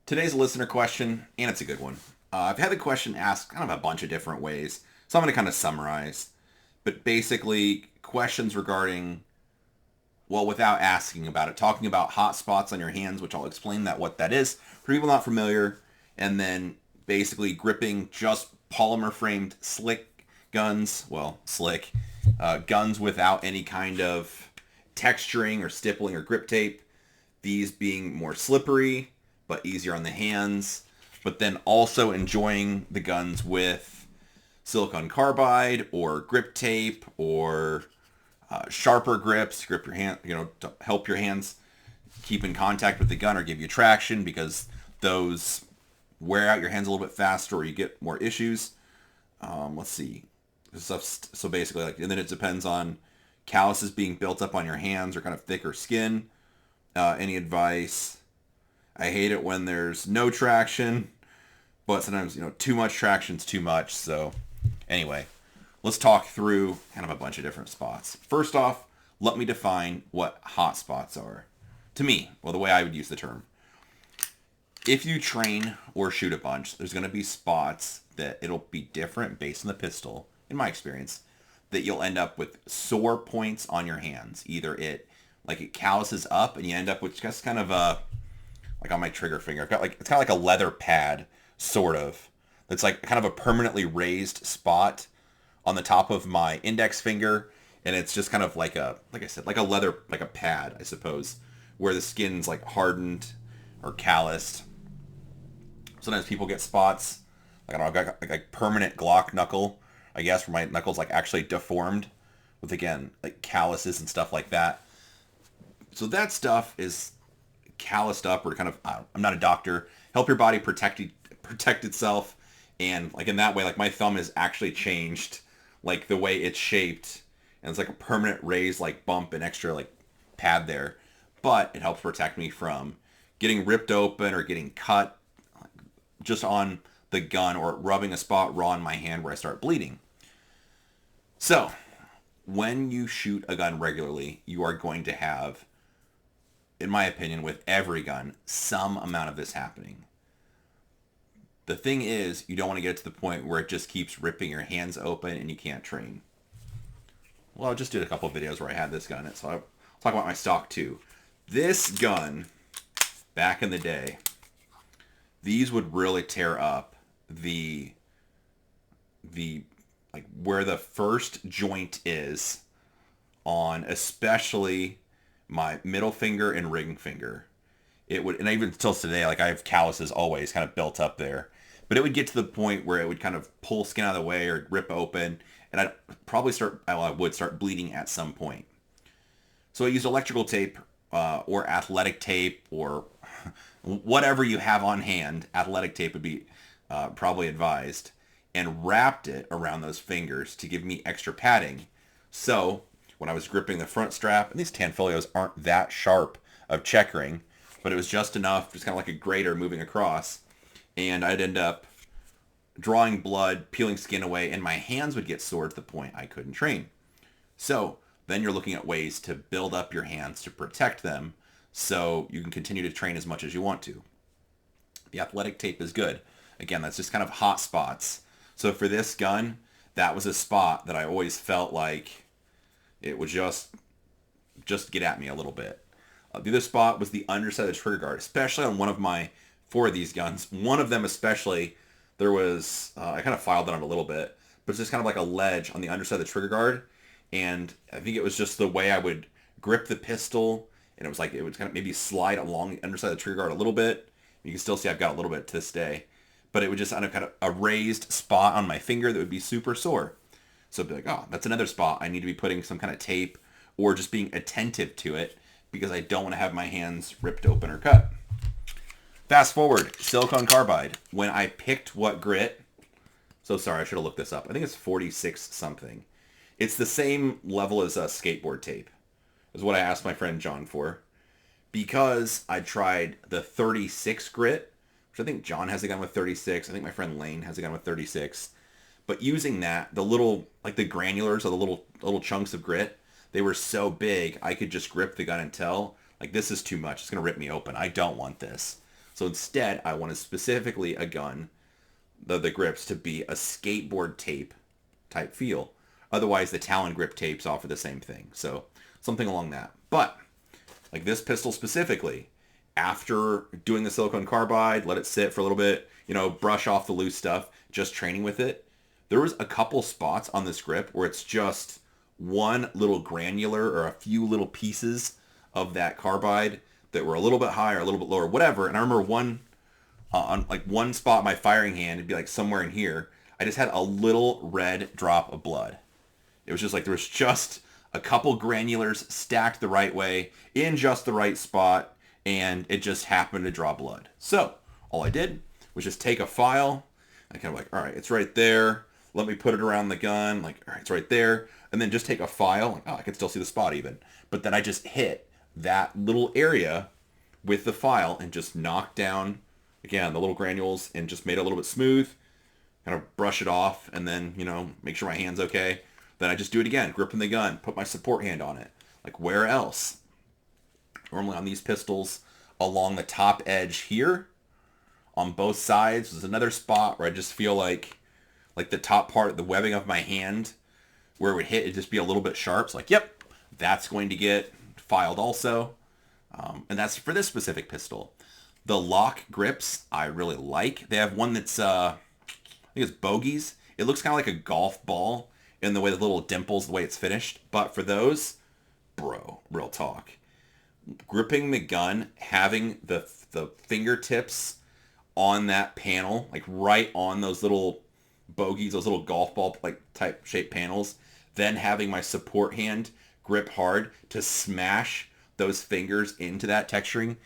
Today's listener question, and it's a good one. I've had the question asked kind of a bunch of different ways, so I'm going to kind of summarize. But basically, questions regarding, well, without asking about it, talking about hot spots on your hands, which I'll explain that what that is for people not familiar, and then basically gripping just polymer framed slick guns, well, slick guns without any kind of texturing or stippling or grip tape. These being more slippery, but easier on the hands. But then also enjoying the guns with silicon carbide or grip tape or sharper grips, grip your hand, to help your hands keep in contact with the gun or give you traction because those wear out your hands a little bit faster or you get more issues. Let's see. So basically, and then it depends on calluses being built up on your hands or kind of thicker skin. Any advice? I hate it when there's no traction, but sometimes, too much traction's too much. So anyway, let's talk through kind of a bunch of different spots. First off, let me define what hot spots are. To me, well, the way I would use the term. If you train or shoot a bunch, there's going to be spots that it'll be different based on the pistol, in my experience, that you'll end up with sore points on your hands. Either it calluses up and you end up with just kind of like on my trigger finger, I've got it's kind of like a leather pad, sort of. It's like kind of a permanently raised spot on the top of my index finger, and it's just kind of like I said, like a leather, like a pad, I suppose, where the skin's like hardened or calloused. Sometimes people get spots, like I don't know, I've got like permanent Glock knuckle, I guess, where my knuckles like actually deformed with, again, like calluses and stuff like that. So that stuff is calloused up or kind of, I'm not a doctor, help your body protect itself. And like in that way, like my thumb is actually changed, like the way it's shaped. And it's like a permanent raised like bump and extra like pad there. But it helps protect me from getting ripped open or getting cut just on the gun or rubbing a spot raw in my hand where I start bleeding. So when you shoot a gun regularly, you are going to have, in my opinion, with every gun, some amount of this happening. The thing is, you don't want to get to the point where it just keeps ripping your hands open and you can't train. Well, I just did a couple of videos where I had this gun, so I'll talk about my stock too. This gun, back in the day, these would really tear up the like where the first joint is on especially my middle finger and ring finger. It would, and even till today, like I have calluses always kind of built up there, but it would get to the point where it would kind of pull skin out of the way or rip open, and I would start bleeding at some point. So I used electrical tape or athletic tape or whatever you have on hand. Athletic tape would be probably advised, and wrapped it around those fingers to give me extra padding. So when I was gripping the front strap, and these Tanfolios aren't that sharp of checkering, but it was just enough, just kind of like a grater moving across, and I'd end up drawing blood, peeling skin away, and my hands would get sore to the point I couldn't train. So then you're looking at ways to build up your hands to protect them so you can continue to train as much as you want to. The athletic tape is good. Again, that's just kind of hot spots. So for this gun, that was a spot that I always felt like it would just get at me a little bit. The other spot was the underside of the trigger guard, especially on one of my 4 of these guns. One of them especially, there was, I kind of filed it on a little bit, but it's just kind of like a ledge on the underside of the trigger guard. And I think it was just the way I would grip the pistol, and it was like it would kind of maybe slide along the underside of the trigger guard a little bit. You can still see I've got a little bit to this day. But it would just kind of a raised spot on my finger that would be super sore. So I'd be like, oh, that's another spot. I need to be putting some kind of tape or just being attentive to it because I don't want to have my hands ripped open or cut. Fast forward, silicon carbide. When I picked what grit, so sorry, I should have looked this up. I think it's 46 something. It's the same level as a skateboard tape, is what I asked my friend John for. Because I tried the 36 grit, which I think John has a gun with 36. I think my friend Lane has a gun with 36. But using that, the little, like the granulars or the little chunks of grit, they were so big, I could just grip the gun and tell, like, this is too much. It's going to rip me open. I don't want this. So instead, I wanted specifically a gun, the grips, to be a skateboard tape type feel. Otherwise, the Talon grip tapes offer the same thing. So something along that. But like this pistol specifically, after doing the silicone carbide, let it sit for a little bit, brush off the loose stuff, just training with it, there was a couple spots on this grip where it's just one little granular or a few little pieces of that carbide that were a little bit higher, a little bit lower, whatever. And I remember on like one spot, my firing hand, it'd be like somewhere in here, I just had a little red drop of blood. It was just like there was just a couple granulars stacked the right way in just the right spot, and it just happened to draw blood. So all I did was just take a file. I kind of like, all right, it's right there. Let me put it around the gun. Like, all right, it's right there. And then just take a file. Like, oh, I can still see the spot even. But then I just hit that little area with the file and just knocked down, again, the little granules and just made it a little bit smooth. Kind of brush it off and then, make sure my hand's okay. Then I just do it again, gripping the gun, put my support hand on it. Like, where else? Normally on these pistols, along the top edge here, on both sides, there's another spot where I just feel like the top part, the webbing of my hand, where it would hit, it'd just be a little bit sharp. So like, yep, that's going to get filed also. And that's for this specific pistol. The lock grips I really like. They have one that's, I think it's bogeys. It looks kind of like a golf ball in the way the little dimples, the way it's finished. But for those, bro, real talk. Gripping the gun, having the fingertips on that panel, like right on those little bogeys, those little golf ball like type shaped panels, then having my support hand grip hard to smash those fingers into that texturing,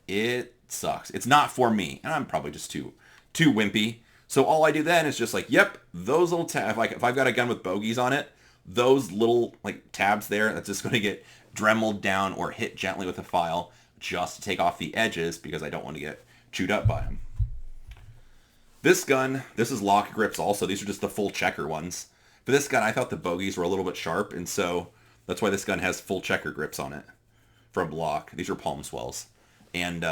it sucks. It's not for me, and I'm probably just too wimpy. So all I do then is just like, yep, those little tabs, like if I've got a gun with bogeys on it, those little like tabs there, that's just going to get dremeled down or hit gently with a file just to take off the edges because I don't want to get chewed up by them. This gun, this is lock grips also. These are just the full checker ones. For this gun, I thought the bogeys were a little bit sharp, and so that's why this gun has full checker grips on it from lock. These are palm swells. And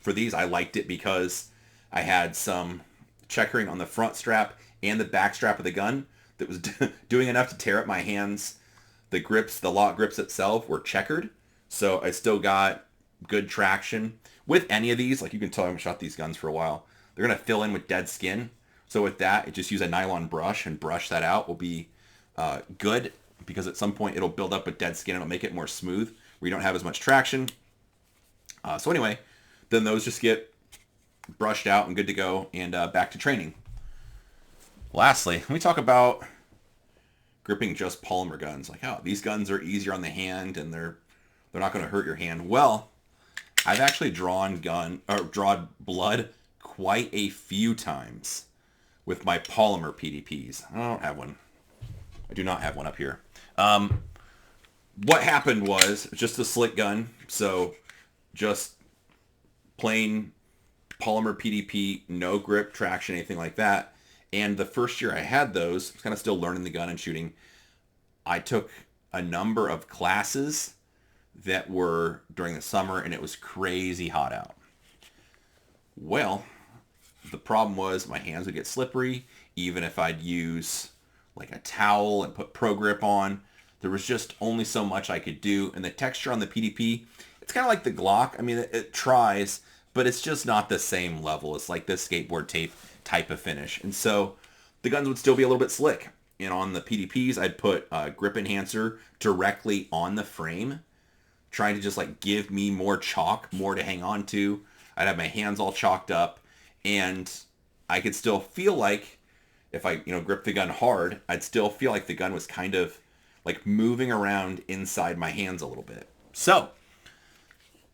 for these, I liked it because I had some checkering on the front strap and the back strap of the gun that was doing enough to tear up my hands. The grips, the lock grips itself were checkered, so I still got good traction. With any of these, like you can tell I haven't shot these guns for a while, they're going to fill in with dead skin. So with that, just use a nylon brush and brush that out will be good because at some point it'll build up with dead skin and it'll make it more smooth where you don't have as much traction. So anyway, then those just get brushed out and good to go and back to training. Lastly, let me talk about gripping just polymer guns. Like, oh, these guns are easier on the hand and they're not going to hurt your hand. Well, I've actually drawn blood quite a few times with my polymer PDPs. I don't have one. I do not have one up here. What happened was just a slick gun. So just plain polymer PDP, no grip, traction, anything like that. And the first year I had those, I was kind of still learning the gun and shooting. I took a number of classes that were during the summer and it was crazy hot out. Well, the problem was my hands would get slippery even if I'd use like a towel and put pro grip on. There was just only so much I could do. And the texture on the PDP, it's kind of like the Glock. I mean, it tries, but it's just not the same level. It's like this skateboard tape type of finish. And so the guns would still be a little bit slick. And on the PDPs, I'd put a grip enhancer directly on the frame, trying to just like give me more chalk, more to hang on to. I'd have my hands all chalked up and I could still feel like if I, grip the gun hard, I'd still feel like the gun was kind of like moving around inside my hands a little bit. So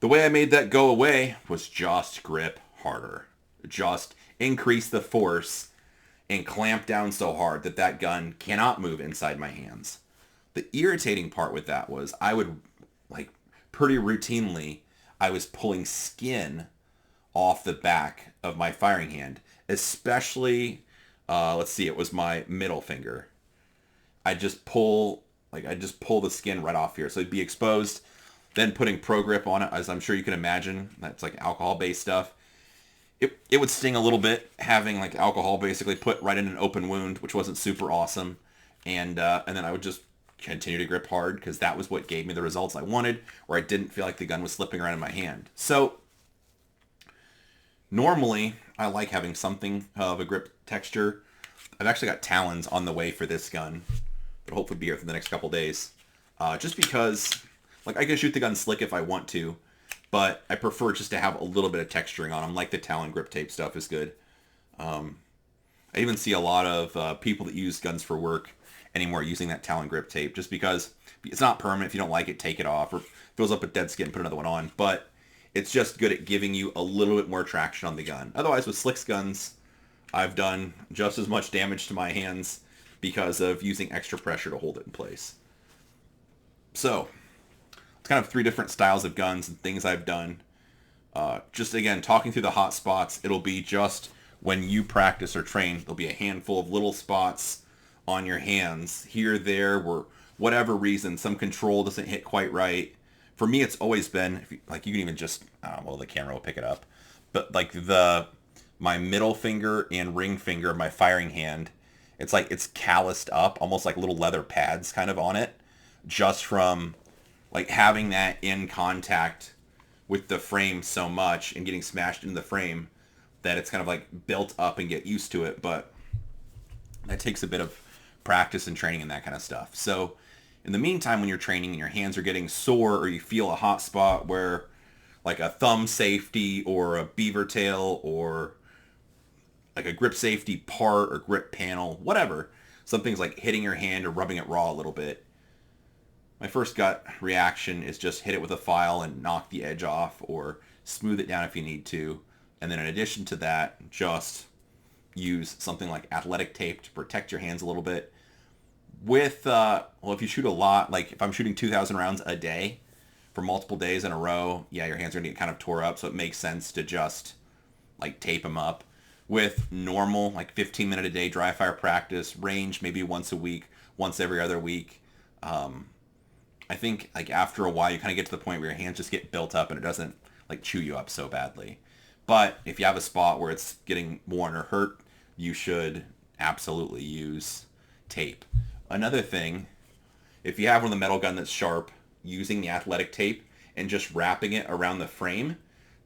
the way I made that go away was just grip harder. Just increase the force and clamp down so hard that that gun cannot move inside my hands. The irritating part with that was I would, like, pretty routinely, I was pulling skin off the back of my firing hand, especially, it was my middle finger. I just pull the skin right off here. So it'd be exposed, then putting pro grip on it, as I'm sure you can imagine. That's like alcohol-based stuff. it would sting a little bit having like alcohol basically put right in an open wound, which wasn't super awesome. And then I would just continue to grip hard because that was what gave me the results I wanted, where I didn't feel like the gun was slipping around in my hand. So normally I like having something of a grip texture. I've actually got talons on the way for this gun, but hopefully be here for the next couple days. Just because, like, I can shoot the gun slick if I want to, but I prefer just to have a little bit of texturing on them, like the Talon grip tape stuff is good. I even see a lot of people that use guns for work anymore using that Talon grip tape, just because it's not permanent. If you don't like it, take it off, or fills up with dead skin, put another one on. But it's just good at giving you a little bit more traction on the gun. Otherwise, with Slicks guns, I've done just as much damage to my hands because of using extra pressure to hold it in place. So, it's kind of 3 different styles of guns and things I've done. Just again, talking through the hot spots, it'll be just when you practice or train, there'll be a handful of little spots on your hands here, there, where whatever reason, some control doesn't hit quite right. For me, it's always been, if you, like, you can even just, well, the camera will pick it up, but like my middle finger and ring finger of my firing hand, it's like it's calloused up, almost like little leather pads kind of on it, just from like having that in contact with the frame so much and getting smashed into the frame that it's kind of like built up and get used to it. But that takes a bit of practice and training and that kind of stuff. So in the meantime, when you're training and your hands are getting sore or you feel a hot spot where like a thumb safety or a beaver tail or like a grip safety part or grip panel, whatever, something's like hitting your hand or rubbing it raw a little bit, my first gut reaction is just hit it with a file and knock the edge off or smooth it down if you need to. And then in addition to that, just use something like athletic tape to protect your hands a little bit. With, well, if you shoot a lot, like if I'm shooting 2,000 rounds a day for multiple days in a row, yeah, your hands are going to get kind of tore up. So it makes sense to just like tape them up. With normal, like 15-minute a day dry fire practice, range maybe once a week, once every other week. I think like after a while you kind of get to the point where your hands just get built up and it doesn't like chew you up so badly. But if you have a spot where it's getting worn or hurt, you should absolutely use tape. Another thing, if you have one of the metal gun that's sharp, using the athletic tape and just wrapping it around the frame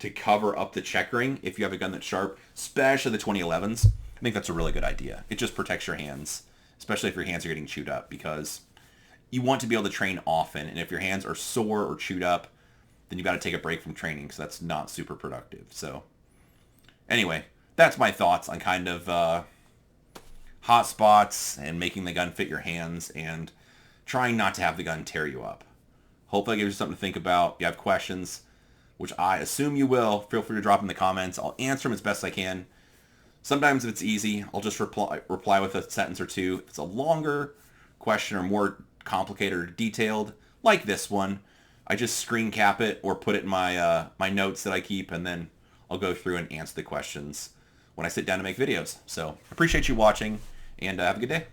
to cover up the checkering, if you have a gun that's sharp, especially the 2011s, I think that's a really good idea. It just protects your hands, especially if your hands are getting chewed up, because you want to be able to train often, and if your hands are sore or chewed up, then you got to take a break from training because that's not super productive. So anyway, that's my thoughts on kind of hot spots and making the gun fit your hands and trying not to have the gun tear you up. Hopefully that gives you something to think about. If you have questions, which I assume you will, feel free to drop in the comments. I'll answer them as best I can. Sometimes if it's easy, I'll just reply with a sentence or two. If it's a longer question or more complicated or detailed, like this one, I just screen cap it or put it in my my notes that I keep, and then I'll go through and answer the questions when I sit down to make videos. So appreciate you watching, and have a good day.